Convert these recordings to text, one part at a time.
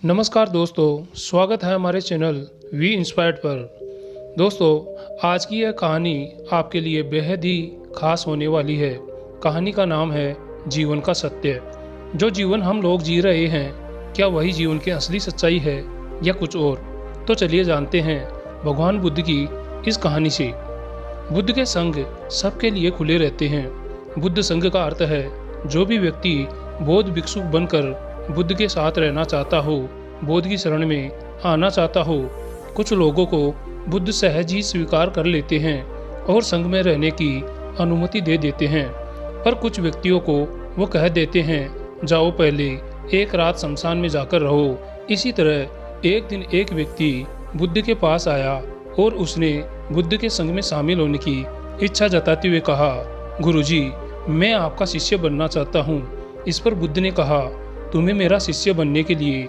नमस्कार दोस्तों, स्वागत है हमारे चैनल वी इंस्पायर्ड पर। दोस्तों, आज की यह कहानी आपके लिए बेहद ही खास होने वाली है। कहानी का नाम है जीवन का सत्य। जो जीवन हम लोग जी रहे हैं, क्या वही जीवन की असली सच्चाई है या कुछ और? तो चलिए जानते हैं भगवान बुद्ध की इस कहानी से। बुद्ध के संग सबके लिए खुले रहते हैं। बुद्ध संघ का अर्थ है जो भी व्यक्ति बौद्ध भिक्षुक बनकर बुद्ध के साथ रहना चाहता हो, बौद्ध की शरण में आना चाहता हो। कुछ लोगों को बुद्ध सहज ही स्वीकार कर लेते हैं और संघ में रहने की अनुमति दे देते हैं, पर कुछ व्यक्तियों को वो कह देते हैं जाओ पहले एक रात शमशान में जाकर रहो। इसी तरह एक दिन एक व्यक्ति बुद्ध के पास आया और उसने बुद्ध के संघ में शामिल होने की इच्छा जताते हुए कहा, गुरुजी, मैं आपका शिष्य बनना चाहता हूँ। इस पर बुद्ध ने कहा, तुम्हें मेरा शिष्य बनने के लिए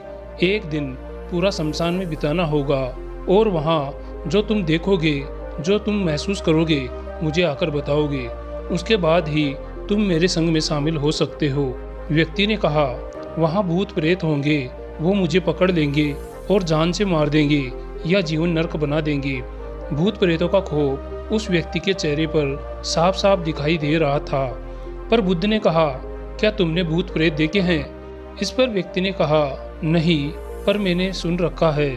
एक दिन पूरा शमशान में बिताना होगा और वहाँ जो तुम देखोगे, जो तुम महसूस करोगे, मुझे आकर बताओगे। उसके बाद ही तुम मेरे संग में शामिल हो सकते हो। व्यक्ति ने कहा, वहाँ भूत प्रेत होंगे, वो मुझे पकड़ लेंगे और जान से मार देंगे या जीवन नरक बना देंगे। भूत प्रेतों का खौफ उस व्यक्ति के चेहरे पर साफ साफ दिखाई दे रहा था। पर बुद्ध ने कहा, क्या तुमने भूत प्रेत देखे हैं? इस पर व्यक्ति ने कहा, नहीं, पर मैंने सुन रखा है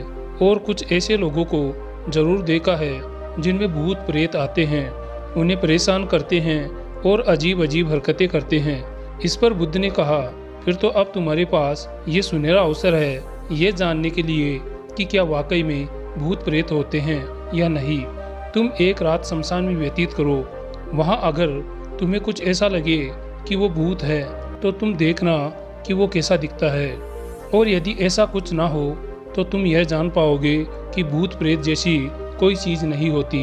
और कुछ ऐसे लोगों को जरूर देखा है जिनमें भूत प्रेत आते हैं, उन्हें परेशान करते हैं और अजीब अजीब हरकतें करते हैं। इस पर बुद्ध ने कहा, फिर तो अब तुम्हारे पास ये सुनहरा अवसर है ये जानने के लिए कि क्या वाकई में भूत प्रेत होते हैं या नहीं। तुम एक रात शमशान में व्यतीत करो। वहाँ अगर तुम्हें कुछ ऐसा लगे कि वो भूत है तो तुम देखना कि वो कैसा दिखता है, और यदि ऐसा कुछ ना हो तो तुम यह जान पाओगे कि भूत प्रेत जैसी कोई चीज़ नहीं होती।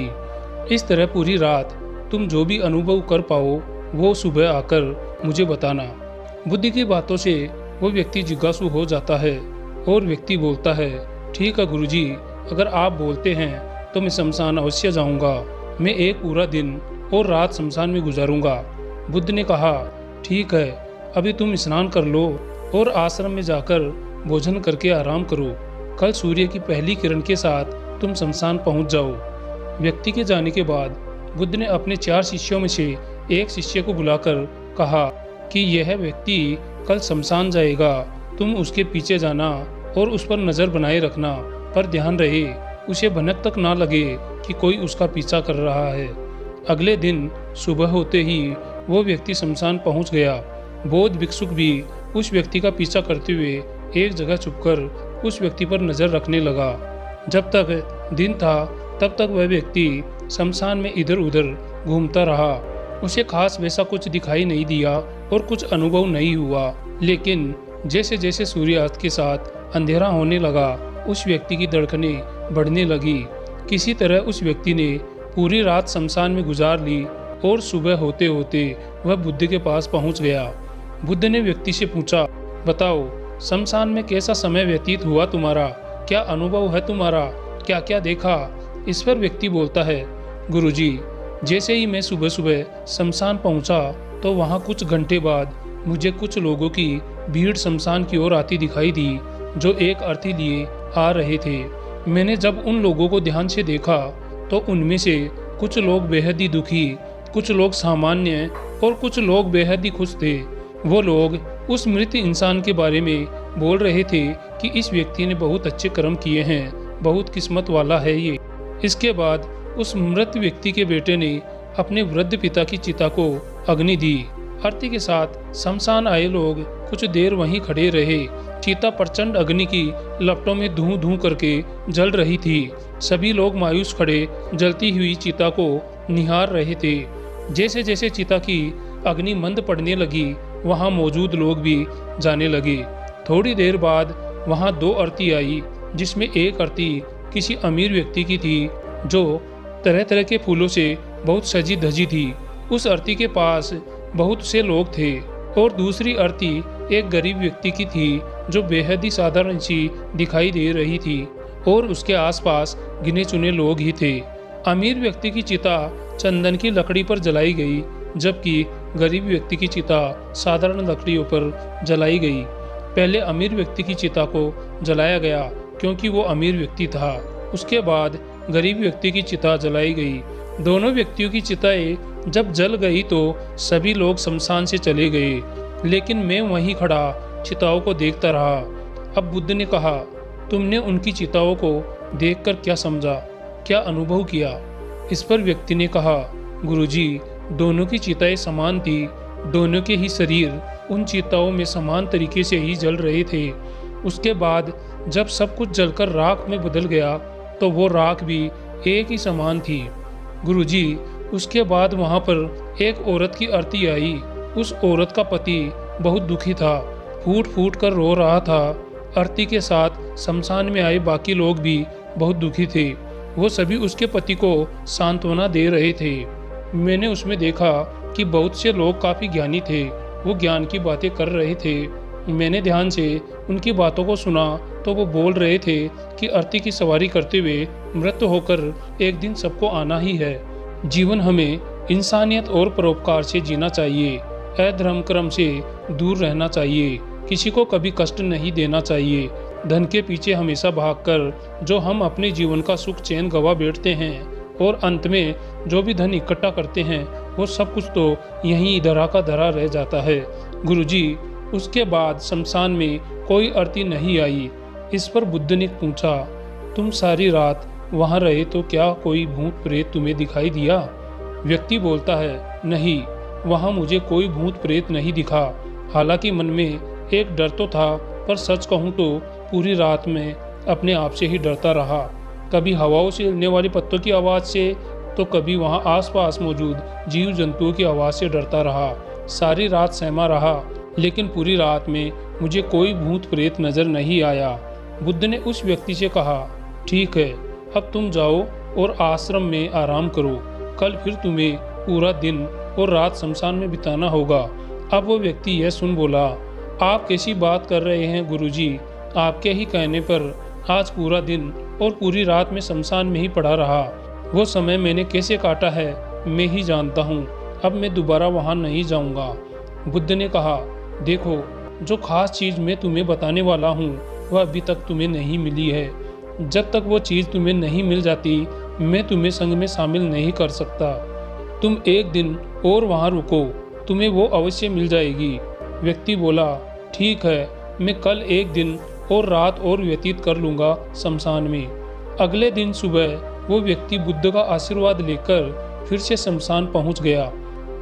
इस तरह पूरी रात तुम जो भी अनुभव कर पाओ वो सुबह आकर मुझे बताना। बुद्ध की बातों से वो व्यक्ति जिज्ञासु हो जाता है और व्यक्ति बोलता है, ठीक है गुरुजी, अगर आप बोलते हैं तो मैं शमशान अवश्य जाऊंगा। मैं एक पूरा दिन और रात शमशान में गुजारूंगा। बुद्ध ने कहा, ठीक है, अभी तुम स्नान कर लो और आश्रम में जाकर भोजन करके आराम करो। कल सूर्य की पहली किरण के साथ तुम शमशान पहुंच जाओ। व्यक्ति के जाने के बाद बुद्ध ने अपने 4 शिष्यों में से एक शिष्य को बुलाकर कहा कि यह व्यक्ति कल शमशान जाएगा, तुम उसके पीछे जाना और उस पर नज़र बनाए रखना, पर ध्यान रहे उसे भनक तक ना लगे कि कोई उसका पीछा कर रहा है। अगले दिन सुबह होते ही वो व्यक्ति शमशान पहुंच गया। बौद्ध भिक्षुक भी उस व्यक्ति का पीछा करते हुए एक जगह छुपकर उस व्यक्ति पर नजर रखने लगा। जब तक दिन था तब तक वह व्यक्ति शमशान में इधर उधर घूमता रहा। उसे खास वैसा कुछ दिखाई नहीं दिया और कुछ अनुभव नहीं हुआ, लेकिन जैसे जैसे सूर्यास्त के साथ अंधेरा होने लगा उस व्यक्ति की धड़कनें बढ़ने लगी। किसी तरह उस व्यक्ति ने पूरी रात शमशान में गुजार ली और सुबह होते होते वह बुद्ध के पास पहुंच गया। बुद्ध ने व्यक्ति से पूछा, बताओ शमशान में कैसा समय व्यतीत हुआ तुम्हारा? क्या अनुभव है तुम्हारा? क्या क्या देखा? इस पर व्यक्ति बोलता है, गुरुजी, जैसे ही मैं सुबह सुबह शमशान पहुंचा तो वहां कुछ घंटे बाद मुझे कुछ लोगों की भीड़ शमशान की ओर आती दिखाई दी जो एक अर्थी लिए आ रहे थे। मैंने जब उन लोगों को ध्यान से देखा तो उनमें से कुछ लोग बेहद ही दुखी, कुछ लोग सामान्य और कुछ लोग बेहद ही खुश थे। वो लोग उस मृत इंसान के बारे में बोल रहे थे कि इस व्यक्ति ने बहुत अच्छे कर्म किए हैं, बहुत किस्मत वाला है ये। इसके बाद उस मृत व्यक्ति के बेटे ने अपने वृद्ध पिता की चिता को अग्नि दी। अर्थी के साथ शमशान आए लोग कुछ देर वहीं खड़े रहे। चिता प्रचंड अग्नि की लपटों में धूं धूं करके जल रही थी। सभी लोग मायूस खड़े जलती हुई चिता को निहार रहे थे। जैसे जैसे चिता की अग्नि मंद पड़ने लगी, वहाँ मौजूद लोग भी जाने लगे। थोड़ी देर बाद वहाँ 2 अर्थी आई, जिसमें एक अर्थी किसी अमीर व्यक्ति की थी जो तरह तरह के फूलों से बहुत सजी धजी थी। उस अर्थी के पास बहुत से लोग थे और दूसरी अर्थी एक गरीब व्यक्ति की थी जो बेहद ही साधारण सी दिखाई दे रही थी और उसके आसपास गिने चुने लोग ही थे। अमीर व्यक्ति की चिता चंदन की लकड़ी पर जलाई गई, जबकि गरीब व्यक्ति की चिता साधारण लकड़ियों पर जलाई गई। पहले अमीर व्यक्ति की चिता को जलाया गया क्योंकि वो अमीर व्यक्ति था। उसके बाद गरीब व्यक्ति की चिता जलाई गई। दोनों व्यक्तियों की चिताएं जब जल गई तो सभी लोग शमशान से चले गए, लेकिन मैं वहीं खड़ा चिताओं को देखता रहा। अब बुद्ध ने कहा, तुमने उनकी चिताओं को देखकर क्या समझा, क्या अनुभव किया? इस पर व्यक्ति ने कहा, गुरुजी, दोनों की चिताएं समान थी, दोनों के ही शरीर उन चिताओं में समान तरीके से ही जल रहे थे। उसके बाद जब सब कुछ जलकर राख में बदल गया तो वो राख भी एक ही समान थी। गुरुजी, उसके बाद वहाँ पर एक औरत की आरती आई। उस औरत का पति बहुत दुखी था, फूट फूट कर रो रहा था। आरती के साथ शमशान में आए बाकी लोग भी बहुत दुखी थे। वो सभी उसके पति को सांत्वना दे रहे थे। मैंने उसमें देखा कि बहुत से लोग काफ़ी ज्ञानी थे, वो ज्ञान की बातें कर रहे थे। मैंने ध्यान से उनकी बातों को सुना तो वो बोल रहे थे कि आरती की सवारी करते हुए मृत्यु होकर एक दिन सबको आना ही है। जीवन हमें इंसानियत और परोपकार से जीना चाहिए, अधर्म कर्म से दूर रहना चाहिए, किसी को कभी कष्ट नहीं देना चाहिए। धन के पीछे हमेशा भागकर जो हम अपने जीवन का सुख चैन गवा बैठते हैं और अंत में जो भी धन इकट्ठा करते हैं वो सब कुछ तो यहीं धरा का धरा रह जाता है। गुरुजी, उसके बाद शमशान में कोई आरती नहीं आई। इस पर बुद्ध ने पूछा, तुम सारी रात वहाँ रहे तो क्या कोई भूत प्रेत तुम्हें दिखाई दिया? व्यक्ति बोलता है, नहीं, वहाँ मुझे कोई भूत प्रेत नहीं दिखा। हालांकि मन में एक डर तो था, पर सच कहूँ तो पूरी रात में अपने आप से ही डरता रहा। कभी हवाओं से हिलने वाली पत्तों की आवाज़ से, तो कभी वहाँ आसपास मौजूद जीव जंतुओं की आवाज़ से डरता रहा। सारी रात सहमा रहा, लेकिन पूरी रात में मुझे कोई भूत प्रेत नजर नहीं आया। बुद्ध ने उस व्यक्ति से कहा, ठीक है, अब तुम जाओ और आश्रम में आराम करो। कल फिर तुम्हें पूरा दिन और रात शमशान में बिताना होगा। अब वो व्यक्ति यह सुन बोला, आप कैसी बात कर रहे हैं गुरुजी? आपके ही कहने पर आज पूरा दिन और पूरी रात में शमशान में ही पड़ा रहा। वो समय मैंने कैसे काटा है मैं ही जानता हूँ। अब मैं दोबारा वहाँ नहीं जाऊँगा। बुद्ध ने कहा, देखो, जो खास चीज़ मैं तुम्हें बताने वाला हूँ वह अभी तक तुम्हें नहीं मिली है। जब तक वो चीज़ तुम्हें नहीं मिल जाती मैं तुम्हें संग में शामिल नहीं कर सकता। तुम एक दिन और वहाँ रुको, तुम्हें वो अवश्य मिल जाएगी। व्यक्ति बोला, ठीक है, मैं कल एक दिन और रात और व्यतीत कर लूँगा शमशान में। अगले दिन सुबह वो व्यक्ति बुद्ध का आशीर्वाद लेकर फिर से शमशान पहुँच गया।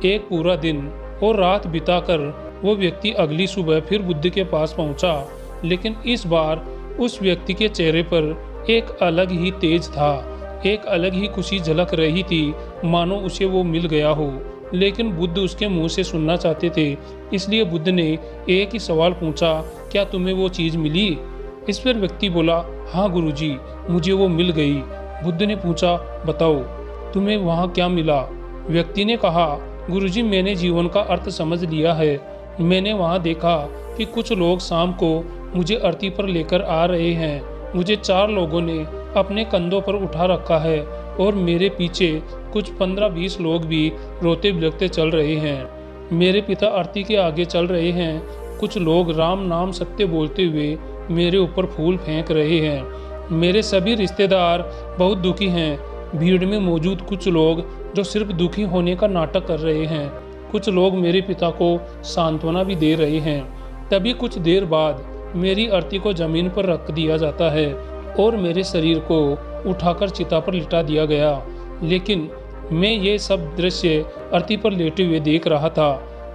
एक पूरा दिन और रात बिताकर वो व्यक्ति अगली सुबह फिर बुद्ध के पास पहुँचा, लेकिन इस बार उस व्यक्ति के चेहरे पर एक अलग ही तेज था, एक अलग ही खुशी झलक रही थी, मानो उसे वो मिल गया हो। लेकिन बुद्ध उसके मुंह से सुनना चाहते थे, इसलिए बुद्ध ने एक ही सवाल पूछा, क्या तुम्हें वो चीज़ मिली? इस पर व्यक्ति बोला, हाँ गुरुजी, मुझे वो मिल गई। बुद्ध ने पूछा, बताओ तुम्हें वहाँ क्या मिला? व्यक्ति ने कहा, गुरुजी, मैंने जीवन का अर्थ समझ लिया है। मैंने वहाँ देखा कि कुछ लोग शाम को मुझे आरती पर लेकर आ रहे हैं। मुझे 4 लोगों ने अपने कंधों पर उठा रखा है और मेरे पीछे कुछ 15-20 लोग भी रोते बिलखते चल रहे हैं। मेरे पिता आरती के आगे चल रहे हैं। कुछ लोग राम नाम सत्य बोलते हुए मेरे ऊपर फूल फेंक रहे हैं। मेरे सभी रिश्तेदार बहुत दुखी हैं। भीड़ में मौजूद कुछ लोग जो सिर्फ दुखी होने का नाटक कर रहे हैं। कुछ लोग मेरे पिता को सांत्वना भी दे रहे हैं। तभी कुछ देर बाद मेरी आरती को जमीन पर रख दिया जाता है और मेरे शरीर को उठाकर चिता पर लिटा दिया गया। लेकिन मैं ये सब दृश्य आरती पर लेटे हुए देख रहा था।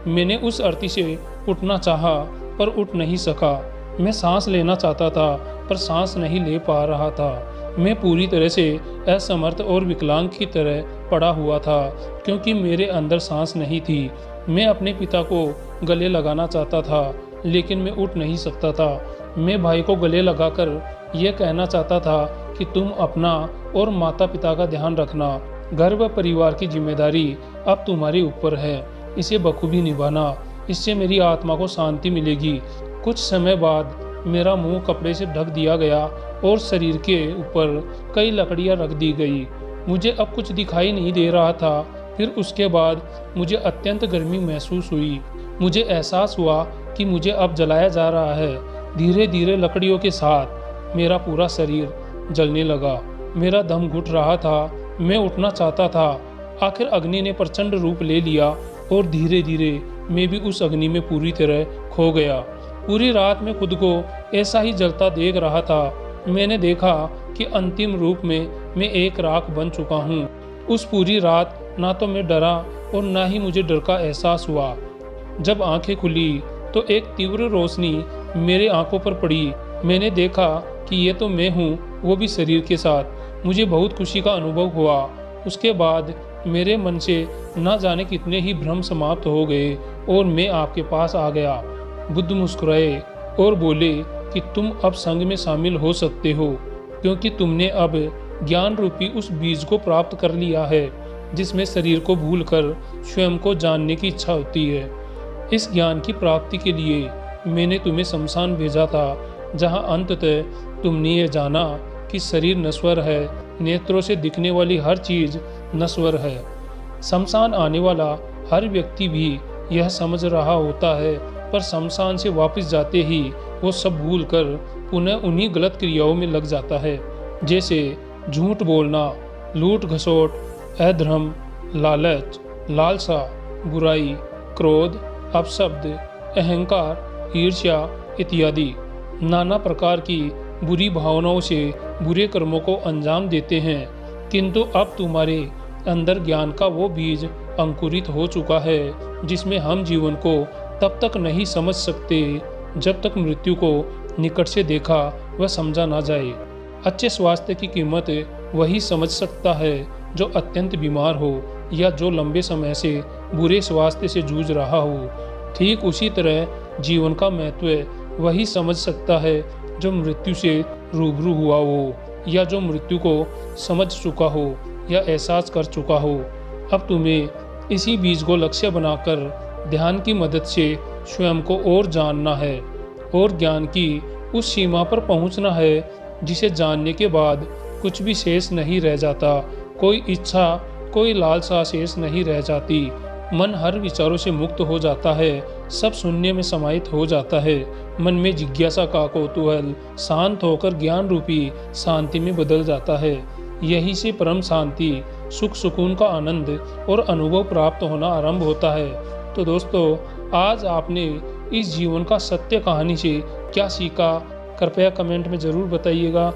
मैंने उस आरती से उठना चाहा पर उठ नहीं सका। मैं सांस लेना चाहता था पर सांस नहीं ले पा रहा था। मैं पूरी तरह से असमर्थ और विकलांग की तरह पड़ा हुआ था क्योंकि मेरे अंदर सांस नहीं थी। मैं अपने पिता को गले लगाना चाहता था लेकिन मैं उठ नहीं सकता था। मैं भाई को गले लगाकर यह कहना चाहता था कि तुम अपना और माता पिता का ध्यान रखना। घर व परिवार की जिम्मेदारी अब तुम्हारे ऊपर है, इसे बखूबी निभाना। इससे मेरी आत्मा को शांति मिलेगी। कुछ समय बाद मेरा मुंह कपड़े से ढक दिया गया और शरीर के ऊपर कई लकड़ियां रख दी गई। मुझे अब कुछ दिखाई नहीं दे रहा था। फिर उसके बाद मुझे अत्यंत गर्मी महसूस हुई। मुझे एहसास हुआ कि मुझे अब जलाया जा रहा है। धीरे धीरे लकड़ियों के साथ मेरा पूरा शरीर जलने लगा। मेरा दम घुट रहा था, मैं उठना चाहता था। आखिर अग्नि ने प्रचंड रूप ले लिया और धीरे धीरे मैं भी उस अग्नि में पूरी तरह खो गया। पूरी रात मैं खुद को ऐसा ही जलता देख रहा था। मैंने देखा कि अंतिम रूप में मैं एक राख बन चुका हूँ। उस पूरी रात ना तो मैं डरा और ना ही मुझे डर का एहसास हुआ। जब आंखें खुली तो एक तीव्र रोशनी मेरे आंखों पर पड़ी। मैंने देखा कि ये तो मैं हूँ, वो भी शरीर के साथ। मुझे बहुत खुशी का अनुभव हुआ। उसके बाद मेरे मन से ना जाने कितने ही भ्रम समाप्त हो गए और मैं आपके पास आ गया। बुद्ध मुस्कुराए और बोले कि तुम अब संघ में शामिल हो सकते हो, क्योंकि तुमने अब ज्ञान रूपी उस बीज को प्राप्त कर लिया है जिसमें शरीर को भूलकर स्वयं को जानने की इच्छा होती है। इस ज्ञान की प्राप्ति के लिए मैंने तुम्हें शमशान भेजा था, जहां अंततः तुमने ये जाना कि शरीर नश्वर है, नेत्रों से दिखने वाली हर चीज नश्वर है। शमशान आने वाला हर व्यक्ति भी यह समझ रहा होता है, पर शमशान से वापस जाते ही वो सब भूलकर पुनः उन्हीं गलत क्रियाओं में लग जाता है, जैसे झूठ बोलना, लूट घसोट, अधर्म, लालच, लालसा, बुराई, क्रोध, अपशब्द, अहंकार, ईर्ष्या इत्यादि। नाना प्रकार की बुरी भावनाओं से बुरे कर्मों को अंजाम देते हैं। किंतु अब तुम्हारे अंदर ज्ञान का वो बीज अंकुरित हो चुका है जिसमें हम जीवन को तब तक नहीं समझ सकते जब तक मृत्यु को निकट से देखा व समझा ना जाए। अच्छे स्वास्थ्य की कीमत वही समझ सकता है जो अत्यंत बीमार हो या जो लंबे समय से बुरे स्वास्थ्य से जूझ रहा हो। ठीक उसी तरह जीवन का महत्व वही समझ सकता है जो मृत्यु से रूबरू हुआ हो या जो मृत्यु को समझ चुका हो या एहसास कर चुका हो। अब तुम्हें इसी बीज को लक्ष्य बनाकर ध्यान की मदद से स्वयं को और जानना है और ज्ञान की उस सीमा पर पहुंचना है जिसे जानने के बाद कुछ भी शेष नहीं रह जाता। कोई इच्छा, कोई लालसा शेष नहीं रह जाती। मन हर विचारों से मुक्त हो जाता है, सब शून्य में समाहित हो जाता है। मन में जिज्ञासा का कौतूहल शांत होकर ज्ञान रूपी शांति में बदल जाता है। यही से परम शांति, सुख सुकून का आनंद और अनुभव प्राप्त होना आरंभ होता है। तो दोस्तों, आज आपने इस जीवन का सत्य कहानी से क्या सीखा, कृपया कमेंट में ज़रूर बताइएगा।